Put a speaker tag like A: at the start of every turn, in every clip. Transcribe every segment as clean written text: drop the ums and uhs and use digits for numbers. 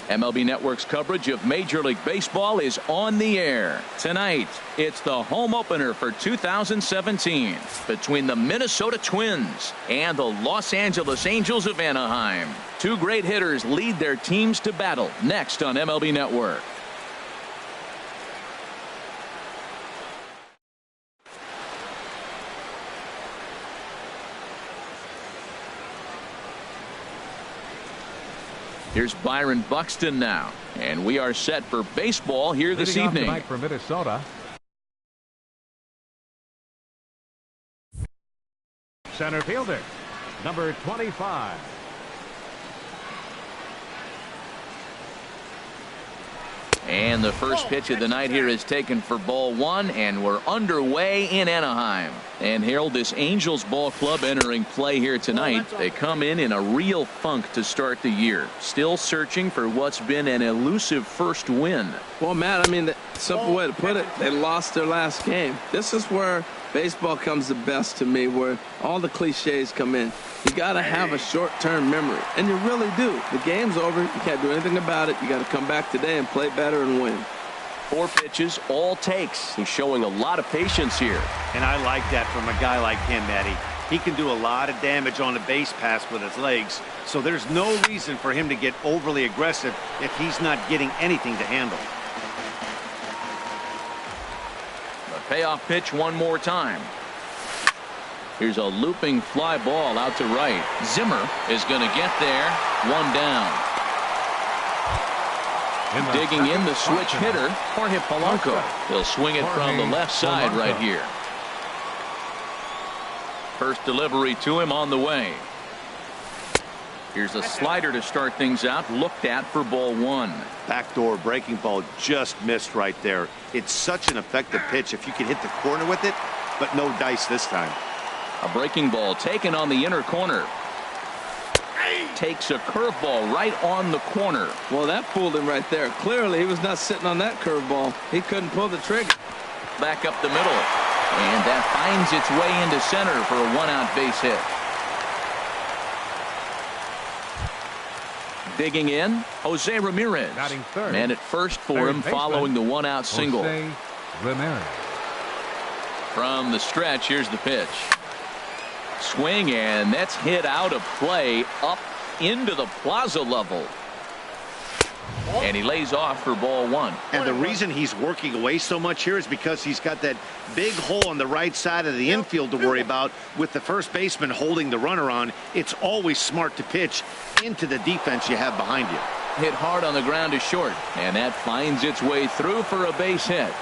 A: MLB Network's coverage of Major League Baseball is on the air. Tonight, it's the home opener for 2017 between the Minnesota Twins and the Los Angeles Angels of Anaheim. Two great hitters lead their teams to battle next on MLB Network. Here's Byron Buxton now, and we are set for baseball here this evening.
B: Tonight for Minnesota, center fielder, number 25.
A: And the first pitch of the night here is taken for ball one, and we're underway in Anaheim. And Harold, this Angels ball club entering play here tonight. They come in a real funk to start the year. Still searching for what's been an elusive first win.
C: Well, Matt, I mean, the simple way to put it, they lost their last game. This is where baseball comes the best to me, where all the cliches come in. You got to have a short-term memory, and you really do. The game's over. You can't do anything about it. You got to come back today and play better and win.
A: 4 pitches, all takes. He's showing a lot of patience here.
D: And I like that from a guy like him, Eddie. He can do a lot of damage on a base pass with his legs, so there's no reason for him to get overly aggressive if he's not getting anything to handle.
A: The payoff pitch one more time. Here's a looping fly ball out to right. Zimmer is going to get there. One down. Digging in the switch hitter, Jorge Polanco. He'll swing it from the left side right here. First delivery to him on the way. Here's a slider to start things out, looked at for ball one.
D: Backdoor breaking ball just missed right there. It's such an effective pitch if you can hit the corner with it, but no dice this time.
A: A breaking ball taken on the inner corner. Takes a curveball right on the corner.
C: Well, that fooled him right there. Clearly, he was not sitting on that curveball. He couldn't pull the trigger.
A: Back up the middle. And that finds its way into center for a one-out base hit. Digging in, Jose Ramirez. Man at first for him following the one-out single. From the stretch, here's the pitch. Swing, and that's hit out of play up into the plaza level. And he lays off for ball one.
D: And the reason he's working away so much here is because he's got that big hole on the right side of the infield to worry about. With the first baseman holding the runner on, it's always smart to pitch into the defense you have behind you.
A: Hit hard on the ground to short, and that finds its way through for a base hit.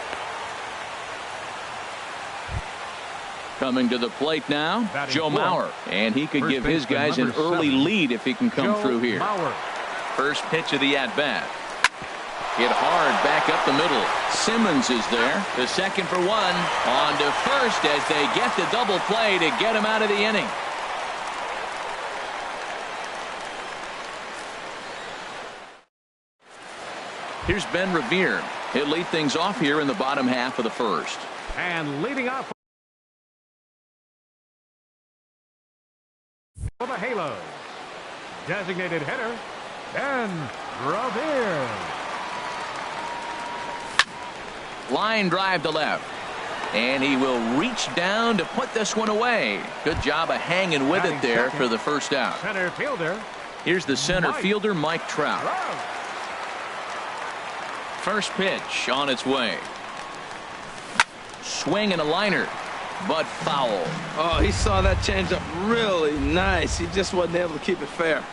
A: Coming to the plate now, Joe Mauer, and he could give his guys an early lead if he can come through here. First pitch of the at-bat. Hit hard back up the middle. Simmons is there. The second for one. On to first as they get the double play to get him out of the inning. Here's Ben Revere. He'll lead things off here in the bottom half of the first.
B: And leading off for the Halos, designated hitter, Ben Revere.
A: Line drive to left. And he will reach down to put this one away. Good job of hanging with it there for the first out.
B: Center fielder.
A: Here's the center fielder, Mike Trout. First pitch on its way. Swing and a liner, but foul.
C: Oh, he saw that changeup really nice. He just wasn't able to keep it fair.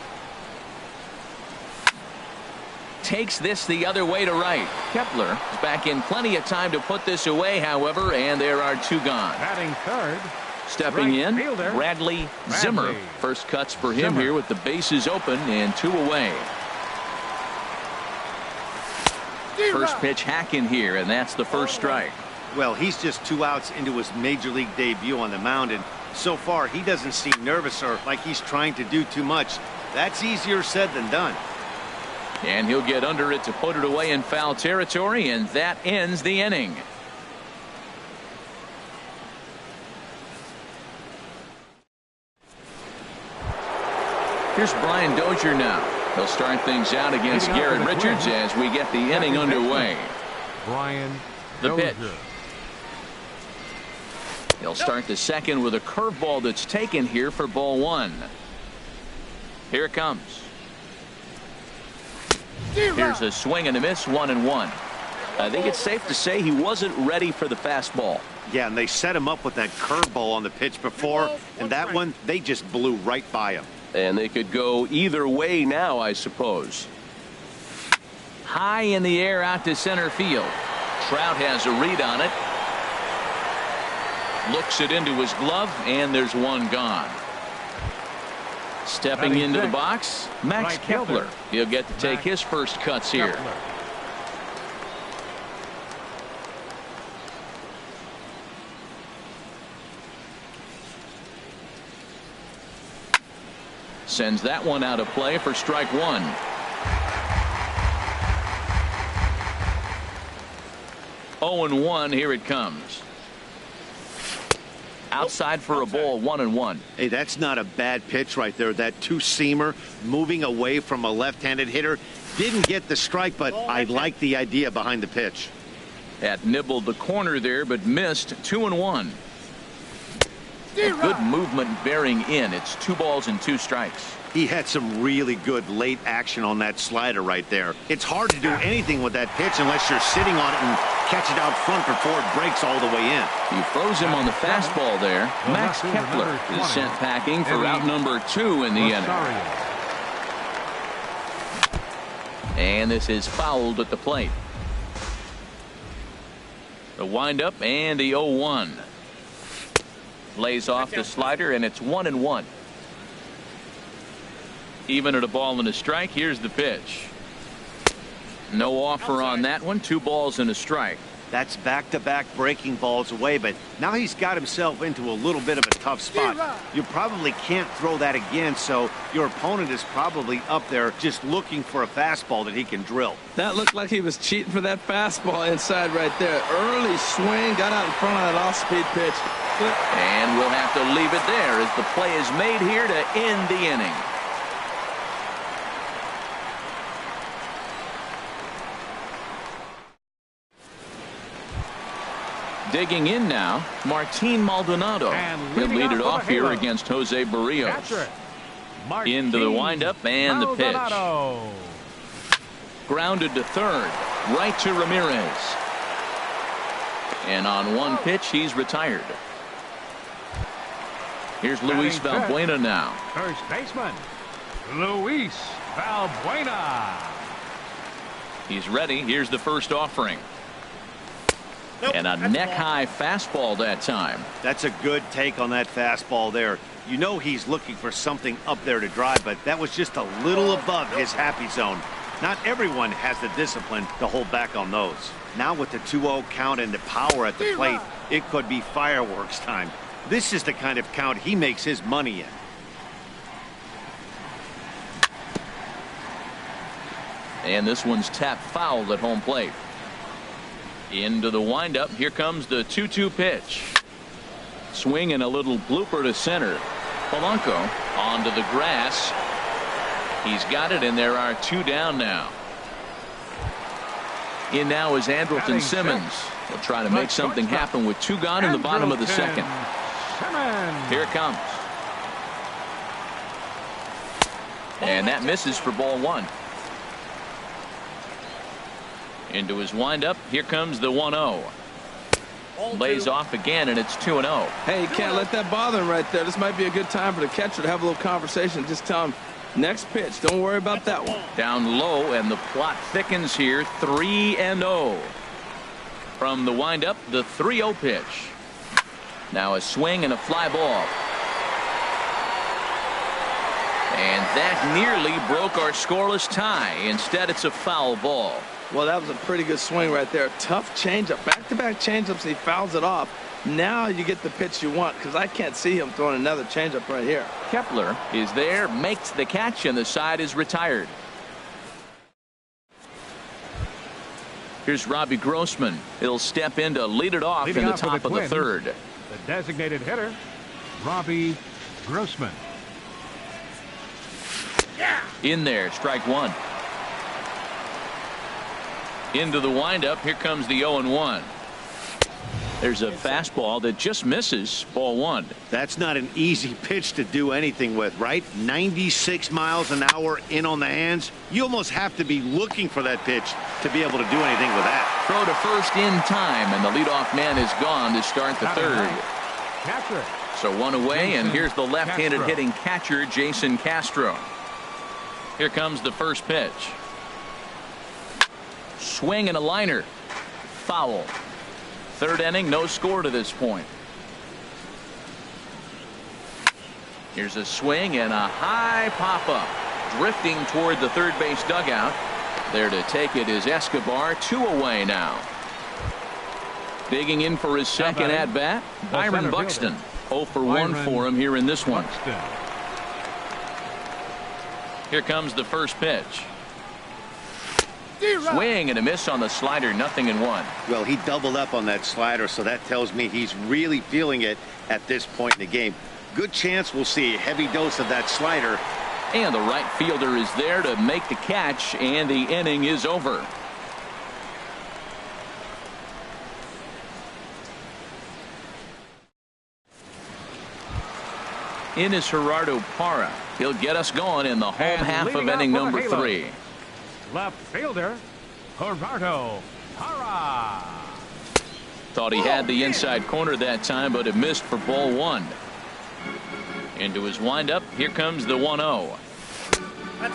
A: Takes this the other way to right. Kepler is back in plenty of time to put this away, however, and there are two gone.
B: Batting third.
A: Stepping in,
B: fielder,
A: Bradley Zimmer. First cuts for him here with the bases open and two away. First pitch hack in here, and that's the first strike.
D: Well, he's just 2 outs into his major league debut on the mound, and so far he doesn't seem nervous or like he's trying to do too much. That's easier said than done.
A: And he'll get under it to put it away in foul territory, and that ends the inning. Here's Brian Dozier now. He'll start things out against Garrett Richards as we get the inning underway. The pitch. He'll start the second with a curveball that's taken here for ball one. Here it comes. Here's a swing and a miss, 1-1. I think it's safe to say he wasn't ready for the fastball.
D: Yeah, and they set him up with that curveball on the pitch before, and that one, they just blew right by him.
A: And they could go either way now, I suppose. High in the air out to center field. Trout has a read on it. Looks it into his glove, and there's one gone. Stepping into the box, Max Kepler. He'll get to take his first cuts here. Sends that one out of play for strike one. Oh and 1. Here it comes. Outside for a ball, 1-1.
D: Hey, that's not a bad pitch right there. That two-seamer moving away from a left-handed hitter. Didn't get the strike, but I like the idea behind the pitch.
A: That nibbled the corner there, but missed. 2-1. Good movement bearing in. It's 2 balls and 2 strikes.
D: He had some really good late action on that slider right there. It's hard to do anything with that pitch unless you're sitting on it and catch it out front before it breaks all the way in.
A: He froze him on the fastball there. Max Kepler is sent packing for out number 2 in the inning. And this is fouled at the plate. The windup and the 0-1. Lays off the slider, and it's 1-1. Even at a ball and a strike. Here's the pitch. No offer on that one. 2 balls and a strike.
D: That's back-to-back breaking balls away, but now he's got himself into a little bit of a tough spot. You probably can't throw that again, so your opponent is probably up there just looking for a fastball that he can drill.
C: That looked like he was cheating for that fastball inside right there. Early swing, got out in front of that off-speed pitch.
A: And we'll have to leave it there as the play is made here to end the inning. Digging in now, Martin Maldonado. He'll lead it off here against Jose Barrios. Into the windup and the pitch. Grounded to third, right to Ramirez. And on one pitch, he's retired. Here's Luis Valbuena now.
B: First baseman, Luis Valbuena.
A: He's ready. Here's the first offering. And a neck-high fastball that time.
D: That's a good take on that fastball there. You know he's looking for something up there to drive, but that was just a little above his happy zone. Not everyone has the discipline to hold back on those. Now with the 2-0 count and the power at the plate, it could be fireworks time. This is the kind of count he makes his money in.
A: And this one's tapped foul at home plate. Into the windup. Here comes the 2-2 pitch. Swing and a little blooper to center. Polanco onto the grass. He's got it, and there are 2 down now. In now is Andrelton Simmons. He'll try to make something happen with 2 gone in the bottom of the second. Here it comes. And that misses for ball 1. Into his windup. Here comes the 1-0. Lays off again, and it's 2-0.
C: Hey, you can't let that bother him right there. This might be a good time for the catcher to have a little conversation. Just tell him, next pitch. Don't worry about that one.
A: Down low, and the plot thickens here. 3-0. From the windup, the 3-0 pitch. Now a swing and a fly ball. And that nearly broke our scoreless tie. Instead, it's a foul ball.
C: Well, that was a pretty good swing right there. Tough changeup. Back-to-back changeups, and he fouls it off. Now you get the pitch you want, because I can't see him throwing another changeup right here.
A: Kepler is there, makes the catch, and the side is retired. Here's Robbie Grossman. He'll step in to lead it off in the top of the third.
B: The designated hitter, Robbie Grossman.
A: In there, strike one. Into the windup. Here comes the 0-1. There's a fastball that just misses. Ball one.
D: That's not an easy pitch to do anything with, right? 96 miles an hour in on the hands. You almost have to be looking for that pitch to be able to do anything with that.
A: Throw to first in time, and the leadoff man is gone to start the third.
B: Catcher.
A: So one away, and here's the left-handed
B: Castro.
A: hitting catcher, Jason Castro. Here comes the first pitch. Swing and a liner. Foul. Third inning, no score to this point. Here's a swing and a high pop-up. Drifting toward the third base dugout. There to take it is Escobar. 2 away now. Digging in for his second at-bat, Byron Buxton. 0 for 1 for him here in this one. Here comes the first pitch. Swing and a miss on the slider. 0-1.
D: Well, he doubled up on that slider, so that tells me he's really feeling it at this point in the game. Good chance we'll see a heavy dose of that slider.
A: And the right fielder is there to make the catch, and the inning is over. In is Gerardo Parra. He'll get us going in the home half of inning number 3.
B: Left fielder, Gerardo Parra.
A: Thought he had the inside corner that time, but it missed for ball one. Into his windup. Here comes the 1-0.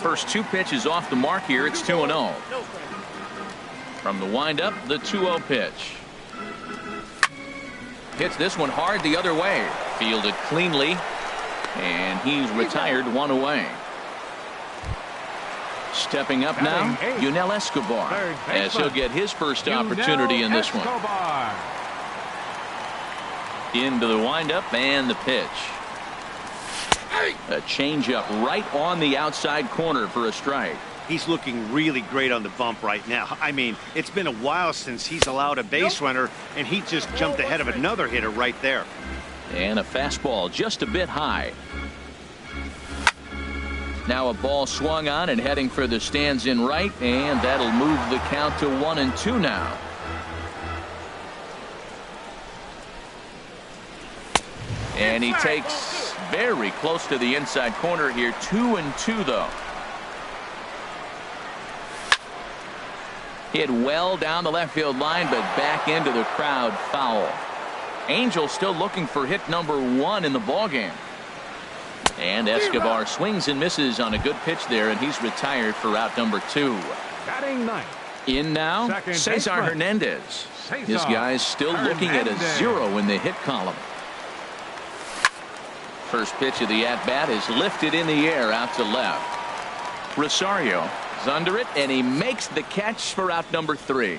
A: First 2 pitches off the mark here. It's 2-0. From the windup, the 2-0 pitch. Hits this one hard the other way. Fielded cleanly. And he's retired. 1 away. Stepping up now, Yunel Escobar, as he'll get his first opportunity in this one. Into the windup and the pitch. A changeup right on the outside corner for a strike.
D: He's looking really great on the bump right now. I mean, it's been a while since he's allowed a base runner, and he just jumped ahead of another hitter right there.
A: And a fastball just a bit high. Now a ball swung on and heading for the stands in right, and that'll move the count to 1-2 now. And he takes very close to the inside corner here. 2-2 though. Hit well down the left field line, but back into the crowd. Foul. Angels still looking for hit number 1 in the ballgame. And Escobar swings and misses on a good pitch there, and he's retired for out number 2.
B: Batting ninth.
A: In now, Cesar Hernandez. This guy's still looking at a 0 in the hit column. First pitch of the at-bat is lifted in the air out to left. Rosario is under it, and he makes the catch for out number 3.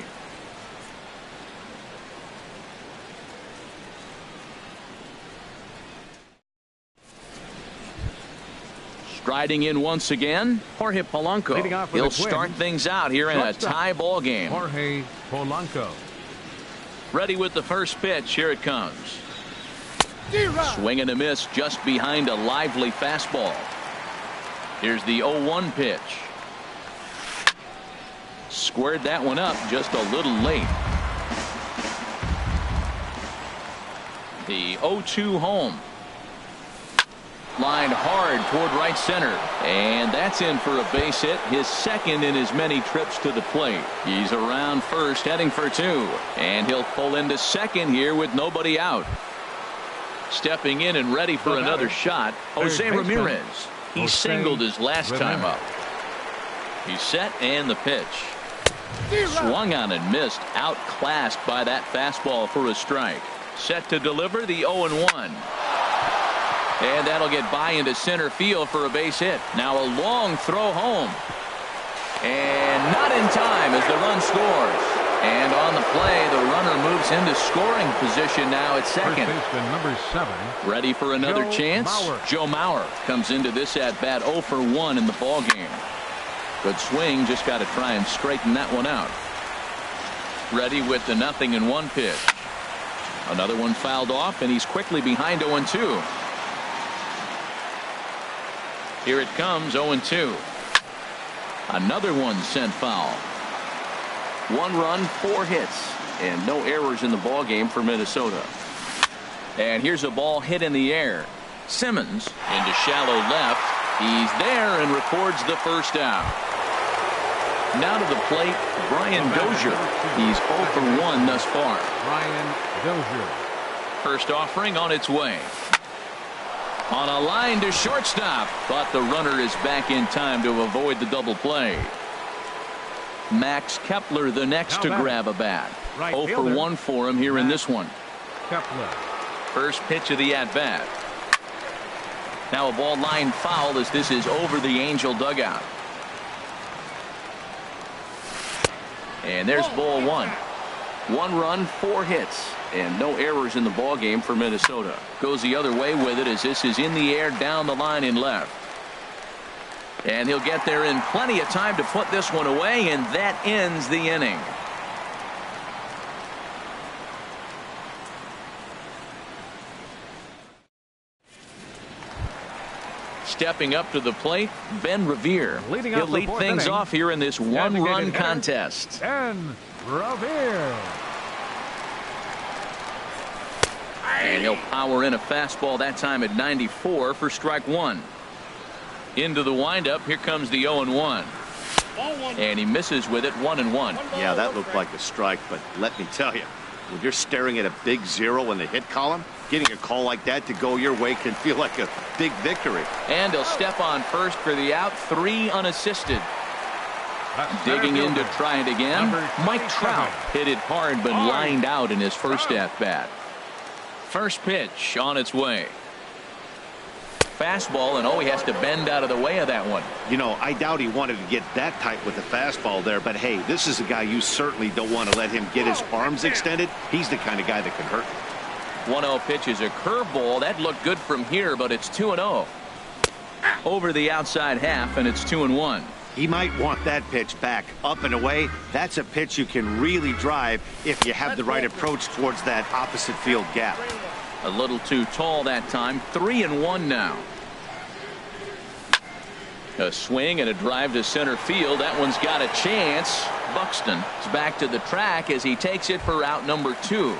A: Striding in once again, Jorge Polanco. He'll start things out here in a tie ball game.
B: Jorge Polanco.
A: Ready with the first pitch. Here it comes. Swing and a miss just behind a lively fastball. Here's the 0-1 pitch. Squared that one up just a little late. The 0-2 home. Lined hard toward right center, and that's in for a base hit, his second in his many trips to the plate. He's around first, heading for 2, and he'll pull into second here with nobody out. Stepping in and ready for another shot, Jose Ramirez. He singled his last time up. He's set, and the pitch. Swung on and missed, outclassed by that fastball for a strike. Set to deliver the 0-1. And that'll get by into center field for a base hit. Now a long throw home. And not in time as the run scores. And on the play, the runner moves into scoring position now at second.
B: First baseman number 7.
A: Ready for another chance. Joe Mauer comes into this at-bat 0 for 1 in the ballgame. Good swing, just got to try and straighten that one out. Ready with the 0-1 pitch. Another one fouled off, and he's quickly behind 0-2. Here it comes, 0-2. Another one sent foul. 1 run, 4 hits, and no errors in the ball game for Minnesota. And here's a ball hit in the air. Simmons into shallow left. He's there and records the first out. Now to the plate, Brian Dozier. He's 0 for 1 thus far.
B: Brian Dozier.
A: First offering on its way. On a line to shortstop, but the runner is back in time to avoid the double play. Max Kepler the next to grab a bat. 0 for 1 for him here in this one.
B: Kepler.
A: First pitch of the at-bat. Now a ball line foul as this is over the Angel dugout. And there's ball 1. 1 run, 4 hits, and no errors in the ball game for Minnesota. Goes the other way with it as this is in the air down the line in left. And he'll get there in plenty of time to put this one away, and that ends the inning. Stepping up to the plate, Ben Revere. He'll lead things off here in this 1-run contest.
B: Ben Revere.
A: And he'll power in a fastball that time at 94 for strike 1. Into the windup. Here comes the 0-1. And he misses with it 1-1.
D: Yeah, that looked like a strike, but let me tell you, when you're staring at a big 0 in the hit column, getting a call like that to go your way can feel like a big victory.
A: And he'll step on first for the out. 3 unassisted. Digging in to try it again. Mike Trout hit it hard but lined out in his first at-bat. First pitch on its way. Fastball, and he has to bend out of the way of that one.
D: You know, I doubt he wanted to get that tight with the fastball there, but hey, this is a guy you certainly don't want to let him get his arms extended. He's the kind of guy that can hurt.
A: 1-0 pitch is a curveball. That looked good from here, but it's 2-0. Over the outside half, and it's 2-1.
D: He might want that pitch back up and away. That's a pitch you can really drive if you have the right approach towards that opposite field gap.
A: A little too tall that time. 3-1 now. A swing and a drive to center field. That one's got a chance. Buxton is back to the track as he takes it for out number 2.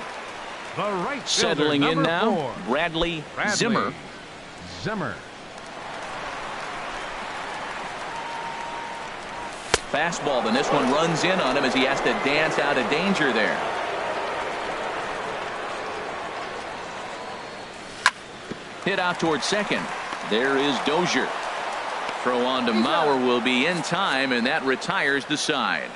B: The right
A: settling in now,
B: 4.
A: Bradley Zimmer. Fastball, and this one runs in on him as he has to dance out of danger there. Hit out towards second. There is Dozier. Throw on to Mauer will be in time, and that retires the side.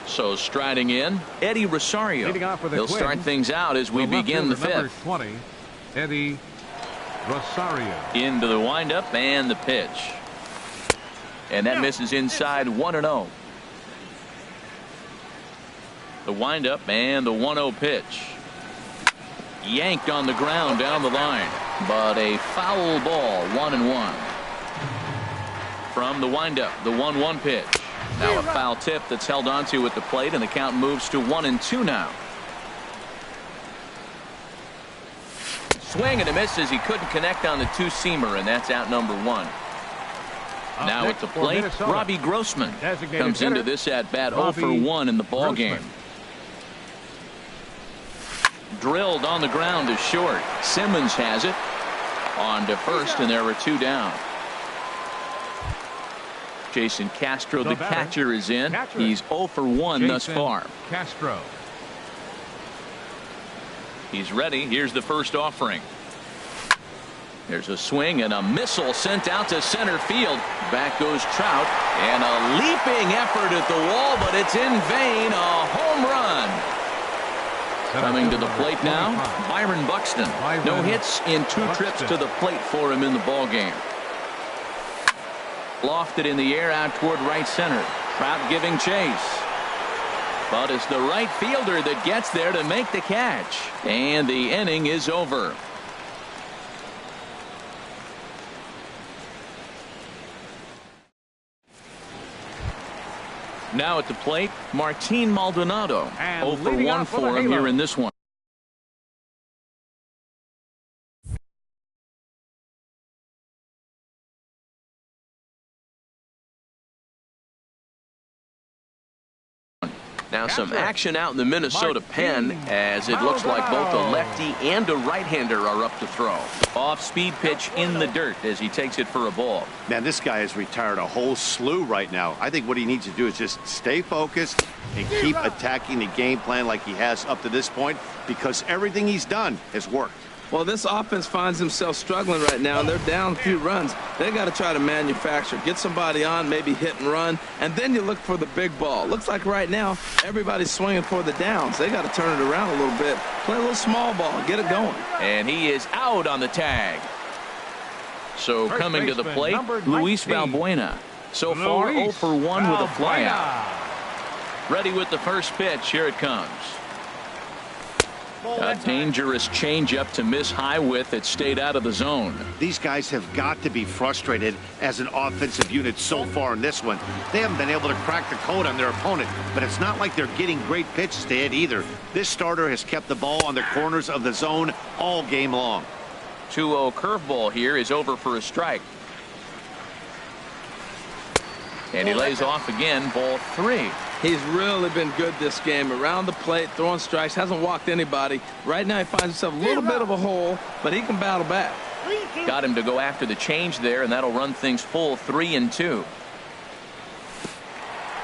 A: So striding in, Eddie Rosario. He'll start things out as we begin the 5th.
B: 20, Eddie Rosario.
A: Into the windup and the pitch. And that misses inside 1-0. The windup and the 1-0 pitch. Yanked on the ground down the line. But a foul ball, 1-1. From the windup, the 1-1 pitch. Now a foul tip that's held onto at the plate, and the count moves to 1-2 now. Swing and a miss as he couldn't connect on the 2-seamer, and that's out number 1. Now at the plate, Robbie Grossman comes into this at-bat 0 for 1 in the ball game. Drilled on the ground to short. Simmons has it. On to first, and there are 2 down. Jason Castro, the catcher, is in. He's 0 for 1 thus far.
B: Castro.
A: He's ready. Here's the first offering. There's a swing and a missile sent out to center field. Back goes Trout, and a leaping effort at the wall, but it's in vain. A home run. Coming to the plate now, Byron Buxton. No hits in 2 trips to the plate for him in the ball game. Lofted in the air out toward right center. Trout giving chase. But it's the right fielder that gets there to make the catch. And the inning is over. Now at the plate, Martin Maldonado. 0 for 1 for him here in this one. Now some action out in the Minnesota pen as it looks like both a lefty and a right-hander are up to throw. Off-speed pitch in the dirt as he takes it for a ball.
D: Man, this guy has retired a whole slew right now. I think what he needs to do is just stay focused and keep attacking the game plan like he has up to this point, because everything he's done has worked.
C: Well, this offense finds himself struggling right now, and they're down a few runs. They got to try to manufacture, get somebody on, maybe hit and run, and then you look for the big ball. Looks like right now everybody's swinging for the downs. They got to turn it around a little bit, play a little small ball, get it going.
A: And he is out on the tag. So coming to the plate, Luis Valbuena. So far 0 for 1 with a flyout. Ready with the first pitch. Here it comes. A dangerous changeup to miss high with. It stayed out of the zone.
D: These guys have got to be frustrated as an offensive unit so far in this one. They haven't been able to crack the code on their opponent, but it's not like they're getting great pitches to hit either. This starter has kept the ball on the corners of the zone all game long.
A: 2-0 curveball here is over for a strike. And he lays off again, ball 3.
C: He's really been good this game. Around the plate, throwing strikes, hasn't walked anybody. Right now he finds himself a little bit of a hole, but he can battle back.
A: Got him to go after the change there, and that'll run things full 3-2.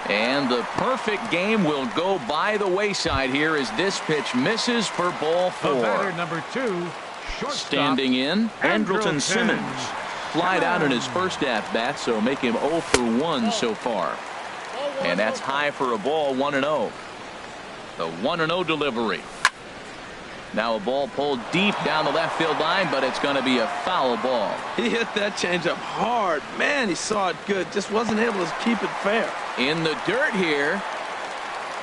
A: And the perfect game will go by the wayside here as this pitch misses for ball 4.
B: The batter, number 2, shortstop,
A: standing in, Andrelton Simmons. Flied out in his first at-bat, so make him 0 for 1 so far. And that's high for a ball, 1-0. The 1-0 delivery. Now a ball pulled deep down the left field line, but it's going to be a foul ball.
C: He hit that changeup hard. Man, he saw it good. Just wasn't able to keep it fair.
A: In the dirt here.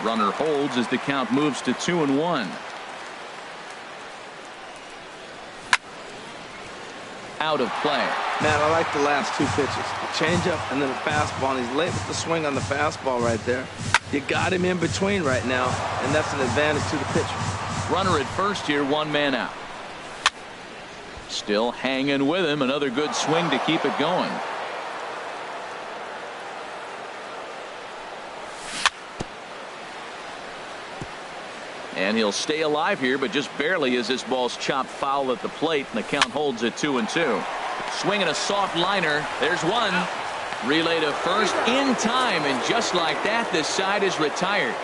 A: Runner holds as the count moves to 2-1. Out of play.
C: Man, I like the last 2 pitches. A changeup and then a fastball. And he's late with the swing on the fastball right there. You got him in between right now, and that's an advantage to the pitcher.
A: Runner at first here, 1 man out. Still hanging with him. Another good swing to keep it going. And he'll stay alive here, but just barely as this ball's chopped foul at the plate, and the count holds at 2-2. Swinging a soft liner. There's one. Relay to first in time, and just like that, this side is retired.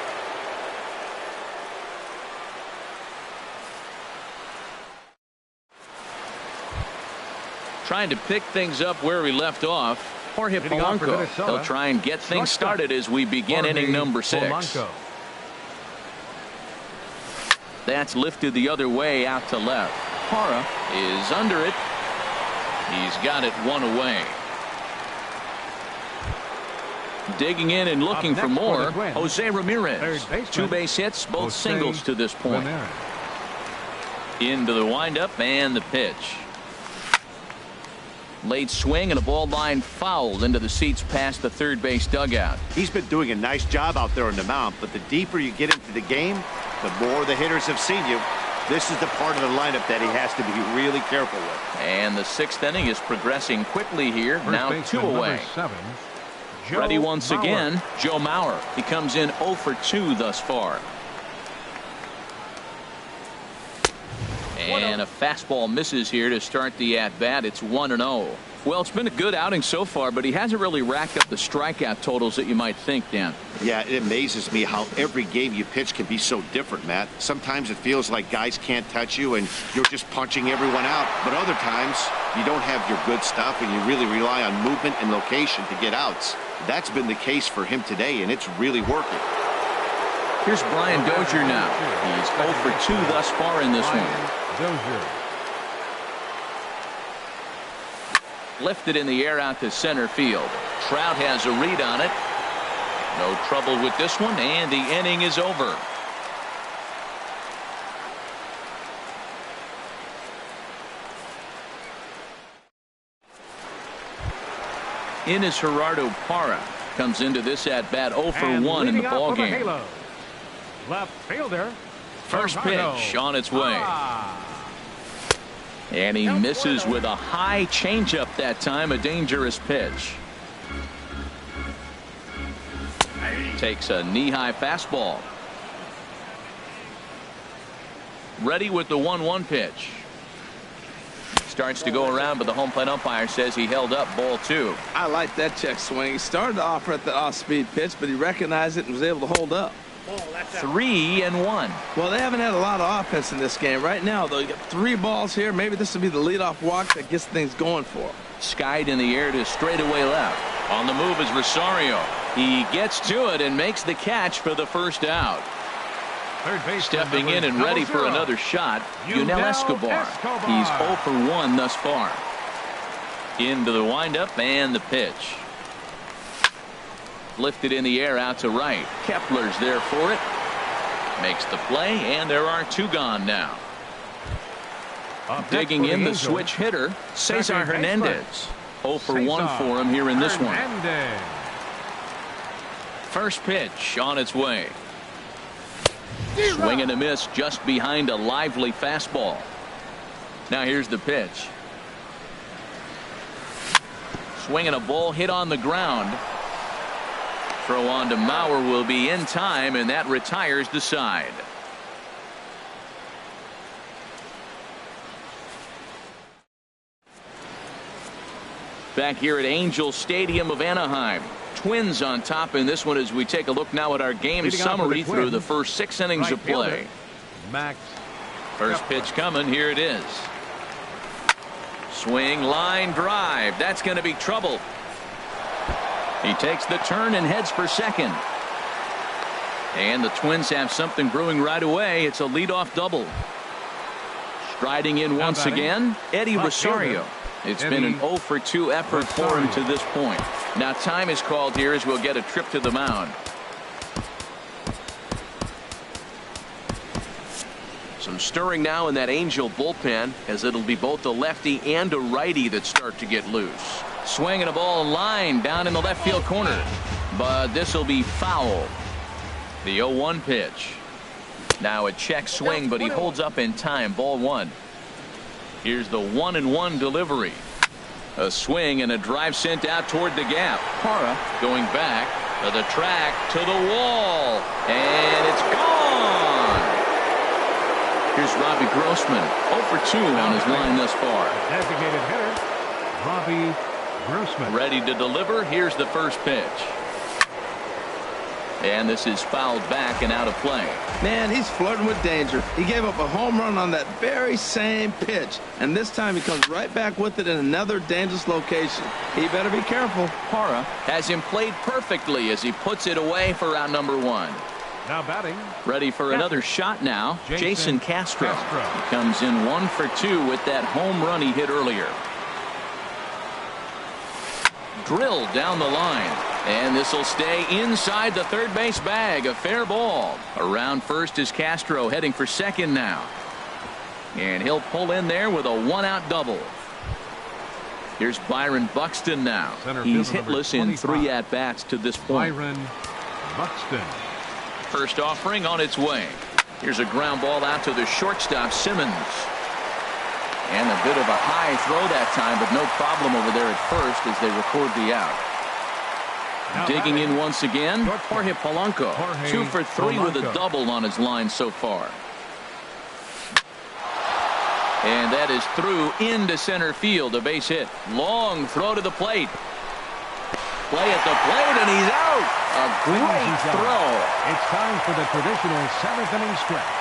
A: Trying to pick things up where we left off. Jorge Polanco. They'll try and get things started as we begin inning number 6. That's lifted the other way out to left. Parra is under it. He's got it 1 away. Digging in and looking for more. Jose Ramirez. 2 base hits, both singles to this point. Into the windup and the pitch. Late swing and a ball line fouled into the seats past the third base dugout.
D: He's been doing a nice job out there on the mound, but the deeper you get into the game, the more the hitters have seen you. This is the part of the lineup that he has to be really careful with.
A: And the 6th inning is progressing quickly here. Now 2 away.
B: 7,
A: Ready once again, Joe Mauer. He comes in 0 for 2 thus far. And a fastball misses here to start the at-bat. It's 1-0. Well, it's been a good outing so far, but he hasn't really racked up the strikeout totals that you might think, Dan.
D: Yeah, it amazes me how every game you pitch can be so different, Matt. Sometimes it feels like guys can't touch you and you're just punching everyone out. But other times, you don't have your good stuff and you really rely on movement and location to get outs. That's been the case for him today, and it's really working.
A: Here's Brian Dozier now. He's 0 for 2 thus far in this one. Lifted in the air out to center field. Trout has a read on it. No trouble with this one, and the inning is over. In is Gerardo Parra. Comes into this at bat 0 for 1 in the ballgame.
B: Left fielder.
A: First pitch on its way. And he misses with a high changeup that time, a dangerous pitch. Takes a knee-high fastball. Ready with the 1-1 pitch. Starts to go around, but the home plate umpire says he held up ball 2.
C: I like that check swing. He started to offer at the off-speed pitch, but he recognized it and was able to hold up.
A: 3-1.
C: Well, they haven't had a lot of offense in this game. Right now, though, you got 3 balls here. Maybe this will be the leadoff walk that gets things going for him.
A: Skied in the air to straightaway left. On the move is Rosario. He gets to it and makes the catch for the first out. Stepping in and ready for another shot, Yunel Escobar. He's 0 for 1 thus far. Into the windup and the pitch. Lifted in the air out to right. Kepler's there for it. Makes the play, and there are 2 gone now. Digging in the switch hitter, Cesar Hernandez. 0 for 1 for him here in this one. First pitch on its way. Swing and a miss just behind a lively fastball. Now here's the pitch. Swinging a ball hit on the ground. Throw on to Mauer will be in time, and that retires the side. Back here at Angel Stadium of Anaheim. Twins on top in this one as we take a look now at our game summary through the first 6 innings of play. First pitch coming. Here it is. Swing, line drive. That's going to be trouble. He takes the turn and heads for second. And the Twins have something brewing right away. It's a leadoff double. Striding in once again, Eddie Rosario. It's been an 0 for 2 effort for him to this point. Now time is called here as we'll get a trip to the mound. Some stirring now in that Angel bullpen as it'll be both a lefty and a righty that start to get loose. Swinging a ball line down in the left field corner. But this will be foul. The 0-1 pitch. Now a check swing, but he holds up in time. Ball 1. Here's the 1-1 delivery. A swing and a drive sent out toward the gap. Parra going back to the track to the wall. And it's gone. Here's Robbie Grossman. 0 for 2 on his line thus far.
B: Designated hitter, Robbie Grossman.
A: Ready to deliver. Here's the first pitch. And this is fouled back and out of play.
C: Man, he's flirting with danger. He gave up a home run on that very same pitch. And this time he comes right back with it in another dangerous location. He better be careful.
A: Parra has him played perfectly as he puts it away for out number 1.
B: Now batting.
A: Ready for another shot now. Jason Castro. He comes in 1 for 2 with that home run he hit earlier. Drilled down the line. And this will stay inside the third base bag. A fair ball. Around first is Castro heading for second now. And he'll pull in there with a 1-out double. Here's Byron Buxton now. He's hitless in 3 at-bats to this point.
B: Byron Buxton.
A: First offering on its way. Here's a ground ball out to the shortstop, Simmons. And a bit of a high throw that time, but no problem over there at first as they record the out. Digging in once again, Jorge Polanco. 2 for 3 with a double on his line so far. And that is through into center field. A base hit. Long throw to the plate. Play at the plate, and he's out. A great throw.
B: It's time for the traditional 7th inning stretch.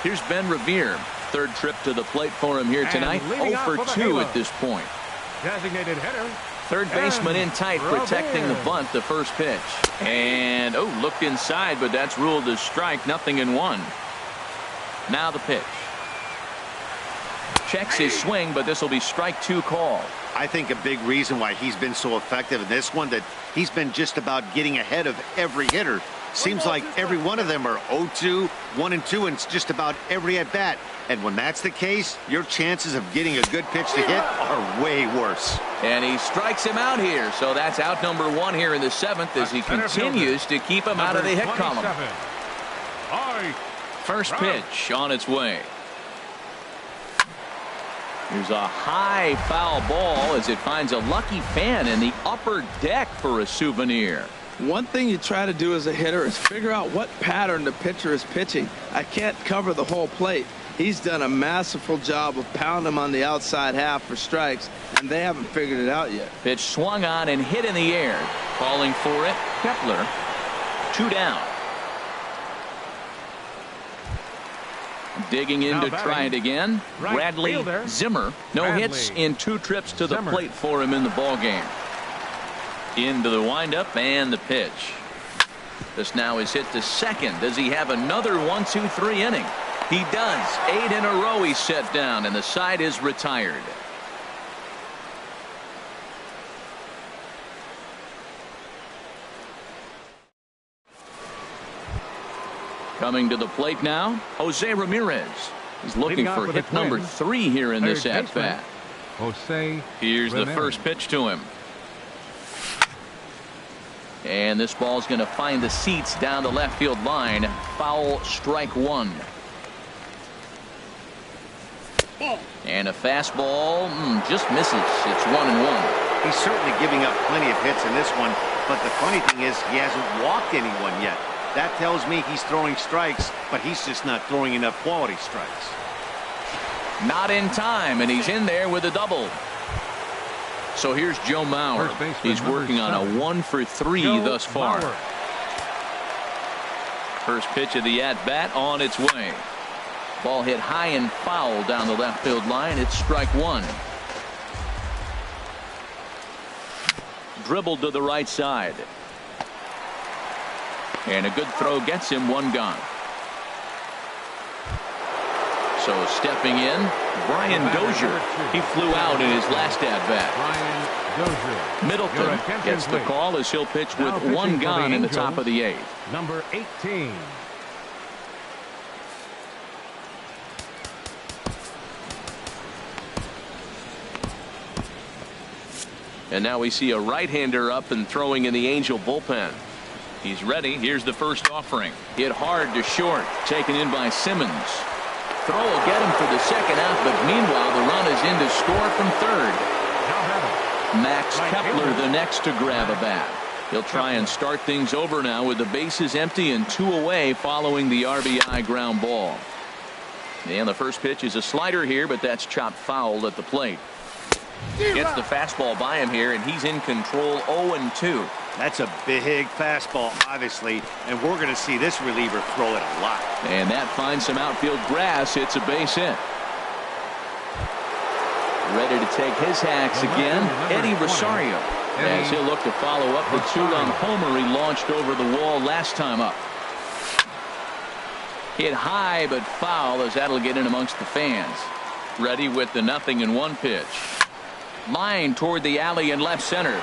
A: Here's Ben Revere. Third trip to the plate for him here tonight. 0 for 2 at this point.
B: Designated hitter.
A: Third baseman in tight, protecting the bunt, the first pitch. And, looked inside, but that's ruled as strike. 0-1. Now the pitch. Checks his swing, but this will be strike 2 call.
D: I think a big reason why he's been so effective in this one, that he's been just about getting ahead of every hitter. Seems like every one of them are 0-2, 1-2, and it's just about every at bat. And when that's the case, your chances of getting a good pitch to hit are way worse.
A: And he strikes him out here. So that's out number 1 here in the 7th as he continues to keep him out of the hit column. First pitch on its way. Here's a high foul ball as it finds a lucky fan in the upper deck for a souvenir.
C: One thing you try to do as a hitter is figure out what pattern the pitcher is pitching. I can't cover the whole plate. He's done a masterful job of pounding him on the outside half for strikes, and they haven't figured it out yet.
A: Pitch swung on and hit in the air. Calling for it, Kepler. 2 down. Digging in to try it again. Bradley Zimmer. No hits in 2 trips to the plate for him in the ballgame. Into the windup and the pitch. This now is hit to second. Does he have another 1-2-3 inning? He does. 8 in a row he's set down, and the side is retired. Coming to the plate now, Jose Ramirez. He's looking for hit number 3 here in this at-bat. Here's the first pitch to him. And this ball's going to find the seats down the left field line. Foul, strike 1. And a fastball just misses. It's 1-1.
D: He's certainly giving up plenty of hits in this one, but the funny thing is he hasn't walked anyone yet. That tells me he's throwing strikes, but he's just not throwing enough quality strikes.
A: Not in time, and he's in there with a double. So here's Joe Mauer. He's working on a 1-for-3 thus far. First pitch of the at-bat on its way. Ball hit high and foul down the left field line. It's strike 1. Dribbled to the right side. And a good throw gets him 1 gone. So stepping in, Brian Dozier. He flew out in his last at-bat. Middleton gets the call as he'll pitch with 1 gone in the top of the 8th.
B: Number 18.
A: And now we see a right-hander up and throwing in the Angel bullpen. He's ready. Here's the first offering. Hit hard to short. Taken in by Simmons. Throw will get him for the second out, but meanwhile the run is in to score from third. Max Kepler the next to grab a bat. He'll try and start things over now with the bases empty and 2 away following the RBI ground ball. And the first pitch is a slider here, but that's chopped foul at the plate. Gets the fastball by him here, and he's in control. 0-2.
D: That's a big fastball, obviously, and we're going to see this reliever throw it a lot.
A: And that finds some outfield grass. It's a base hit. Ready to take his hacks again, Eddie Rosario, as he'll look to follow up the 2-run homer he launched over the wall last time up. Hit high but foul as that'll get in amongst the fans. Ready with the 0-1 pitch. Line toward the alley in left center.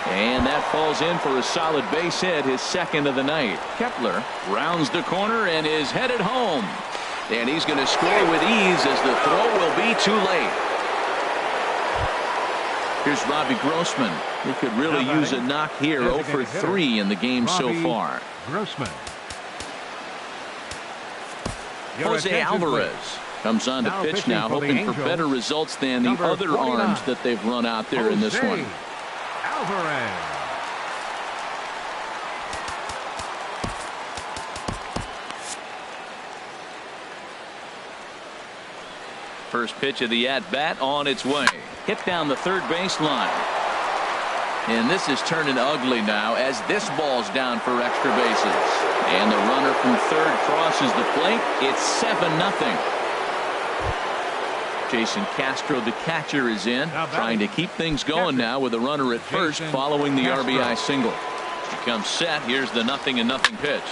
A: And that falls in for a solid base hit, his second of the night. Kepler rounds the corner and is headed home. And he's going to score with ease as the throw will be too late. Here's Robbie Grossman. He could really use a knock here. 0-for-3 in the game so far.
B: Grossman.
A: Jose Alvarez comes on to pitch now, hoping for better results than the other arms that they've run out there in this one.
B: Alvarez.
A: First pitch of the at-bat on its way. Hit down the third baseline. And this is turning ugly now as this ball's down for extra bases. And the runner from third crosses the plate. It's 7-0. Jason Castro, the catcher, is in, trying to keep things going now with a runner at first following the RBI single. He comes set. Here's the 0-0 pitch.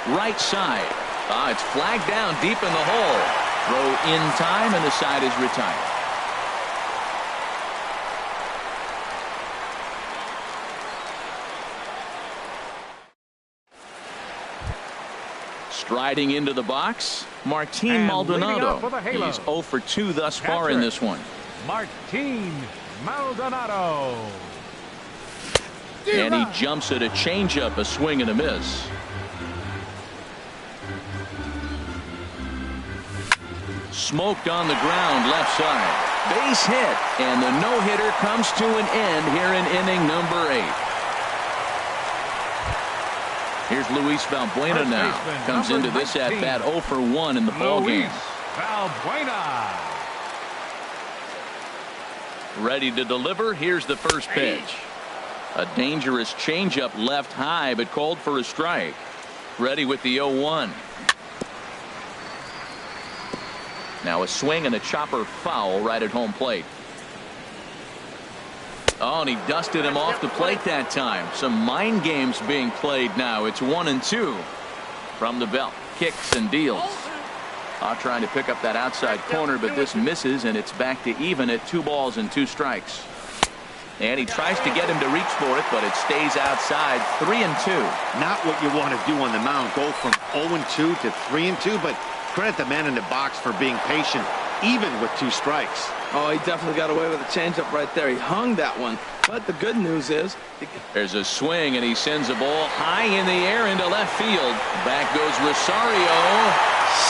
A: Right side. It's flagged down deep in the hole. Throw in time, and the side is retired. Striding into the box, Martin Maldonado. He's 0-for-2 thus far in this one.
B: Martin Maldonado.
A: And he jumps at a changeup, a swing and a miss. Smoked on the ground left side. Base hit, and the no-hitter comes to an end here in inning number 8. Here's Luis Valbuena now. Comes into this at-bat 0 for 1 in the ballgame.
B: Valbuena.
A: Ready to deliver. Here's the first pitch. A dangerous changeup left high, but called for a strike. Ready with the 0-1. Now a swing and a chopper foul right at home plate. Oh, and he dusted him off the plate that time. Some mind games being played now. It's 1-2 from the belt. Kicks and deals. Trying to pick up that outside corner, but this misses, and it's back to even at 2 balls and 2 strikes. And he tries to get him to reach for it, but it stays outside. 3-2.
D: Not what you want to do on the mound. Go from 0-2 to 3-2, but credit the man in the box for being patient, even with 2 strikes.
C: Oh, he definitely got away with a changeup right there. He hung that one. But the good news is
A: there's a swing, and he sends a ball high in the air into left field. Back goes Rosario.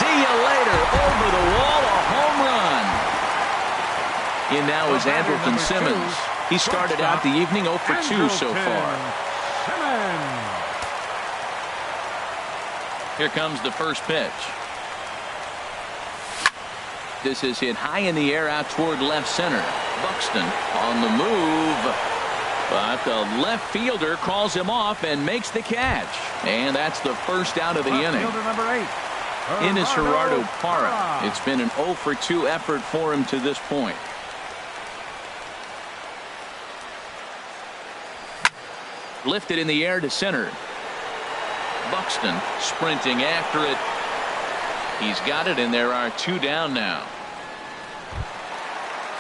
A: See you later. Over the wall, a home run. In now is Andrelton Simmons. He started out the evening 0 for 2 so far. Here comes the first pitch. This is hit high in the air out toward left center. Buxton on the move. But the left fielder calls him off and makes the catch. And that's the first out of the inning.
B: Number 8.
A: In is Gerardo Parra. It's been an 0 for 2 effort for him to this point. Lifted in the air to center. Buxton sprinting after it. He's got it, and there are 2 down now.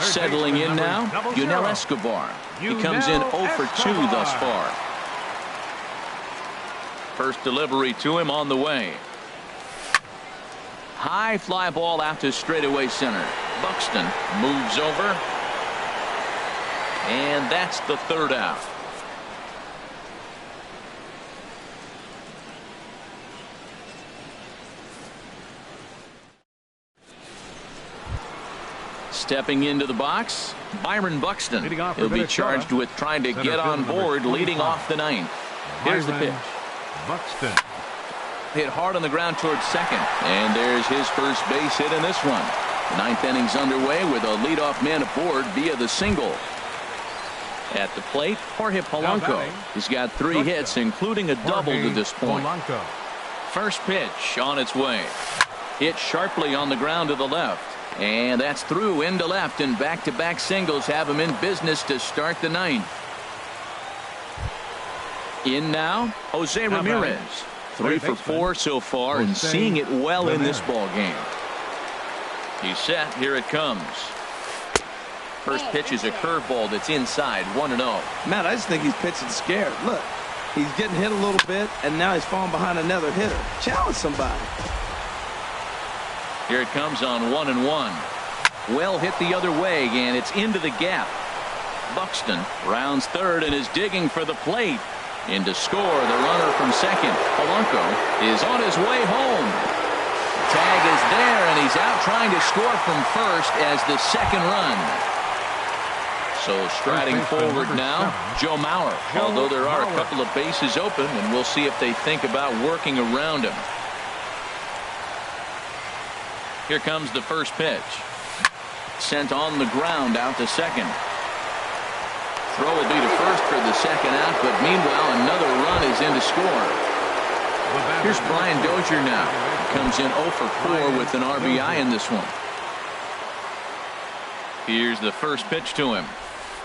A: Settling in now, Yunel Escobar. He comes in 0 for 2 thus far. First delivery to him on the way. High fly ball out to straightaway center. Buxton moves over. And that's the 3rd out. Stepping into the box, Byron Buxton. He'll be charged with trying to get on board, leading off the 9th. Here's the pitch.
B: Buxton.
A: Hit hard on the ground towards second. And there's his first base hit in this one. The 9th inning's underway with a leadoff man aboard via the single. At the plate, Jorge Polanco. He's got 3 hits, including a double to this point. First pitch on its way. Hit sharply on the ground to the left. And that's through into left, and back-to-back singles have him in business to start the 9th. In now, Jose Ramirez. 3 for 4 so far, and seeing it well in this ball game. He's set. Here it comes. First pitch is a curveball that's inside. 1-0.
C: Matt, I just think he's pitching scared. Look, he's getting hit a little bit, and now he's falling behind another hitter. Challenge somebody.
A: Here it comes on 1-1. Well hit the other way, and it's into the gap. Buxton rounds third and is digging for the plate. In to score, the runner from second. Polanco is on his way home. Tag is there, and he's out trying to score from first as the second run. So striding forward now, Joe Mauer. Although there are a couple of bases open, and we'll see if they think about working around him. Here comes the first pitch. Sent on the ground out to second. Throw will be to first for the second out, but meanwhile another run is in to score. Here's Brian Dozier now. He comes in 0 for 4 with an RBI in this one. Here's the first pitch to him.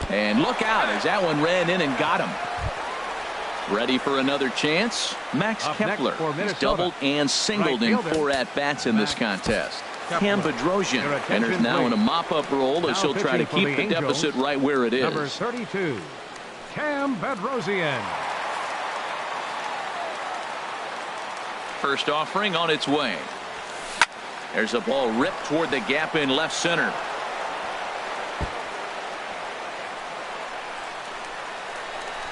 A: And look out as that one ran in and got him. Ready for another chance? Max Kepler has doubled and singled in 4 at-bats in this contest. Cam Bedrosian enters now in a mop-up role as he'll try to keep the deficit right where it is.
B: Number 32, Cam Bedrosian.
A: First offering on its way. There's a ball ripped toward the gap in left center.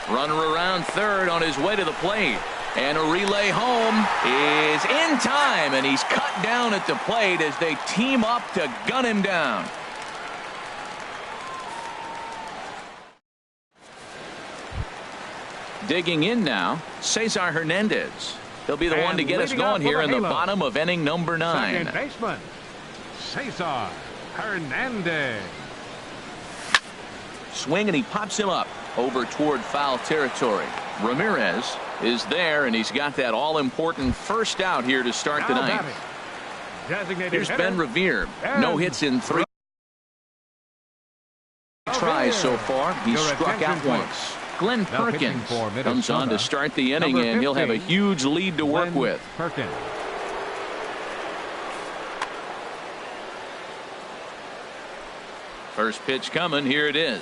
A: Runner around third on his way to the plate. And a relay home is in time, and he's cut right down at the plate as they team up to gun him down. Digging in now, Cesar Hernandez. He'll be the one to get us going here in the bottom of inning number 9.
B: Second baseman, Cesar Hernandez.
A: Swing, and he pops him up over toward foul territory. Ramirez is there, and he's got that all-important first out here to start the ninth. Here's Ben Revere. No hits in 3 tries so far. He's struck out once. Glenn Perkins comes on to start the inning, and he'll have a huge lead to work with.
B: Perkins.
A: First pitch coming. Here it is.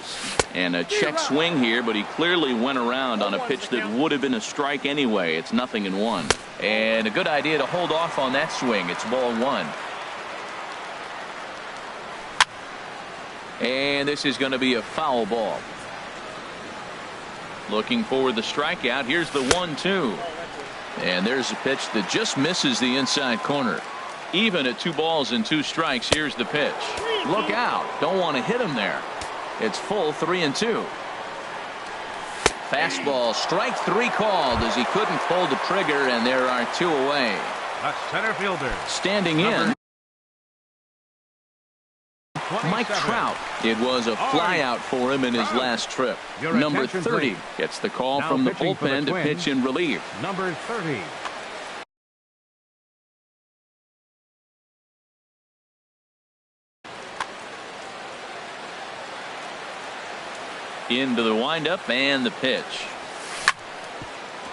A: And a check swing here, but he clearly went around on a pitch that would have been a strike anyway. It's 0-1. And a good idea to hold off on that swing. It's ball 1. And this is going to be a foul ball. Looking for the strikeout. Here's the 1-2. And there's a pitch that just misses the inside corner. Even at 2 balls and 2 strikes, here's the pitch. Look out. Don't want to hit him there. It's full 3-2. Fastball, strike 3 called as he couldn't pull the trigger, and there are 2 away.
B: A center fielder.
A: Standing in, Mike Trout. It was a flyout for him in his last trip. Number 30 gets the call from the bullpen to pitch in relief.
B: Number 30.
A: Into the windup and the pitch.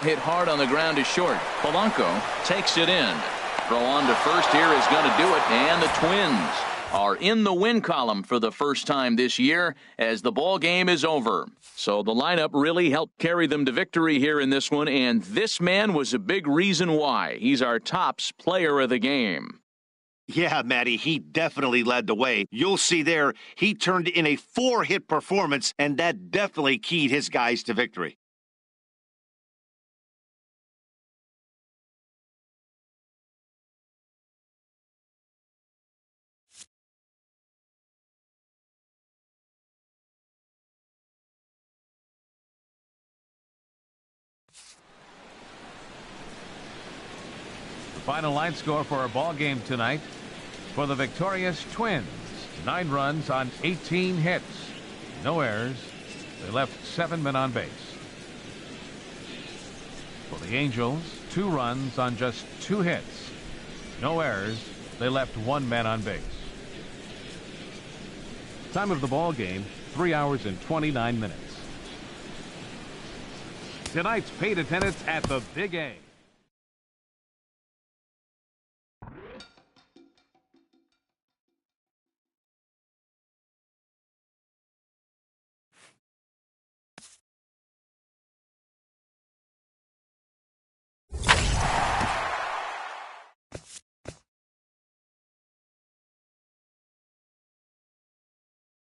A: Hit hard on the ground to short. Polanco takes it in. Throw on to first here is going to do it, and the Twins are in the win column for the first time this year as the ball game is over. So the lineup really helped carry them to victory here in this one, and this man was a big reason why. He's our tops player of the game.
D: Yeah, Matty, he definitely led the way. You'll see there, he turned in a 4-hit performance, and that definitely keyed his guys to victory.
B: Final line score for our ball game tonight. For the victorious Twins, 9 runs on 18 hits. No errors. They left 7 men on base. For the Angels, 2 runs on just 2 hits. No errors. They left 1 man on base. Time of the ball game, 3 hours and 29 minutes. Tonight's paid attendance at the Big A.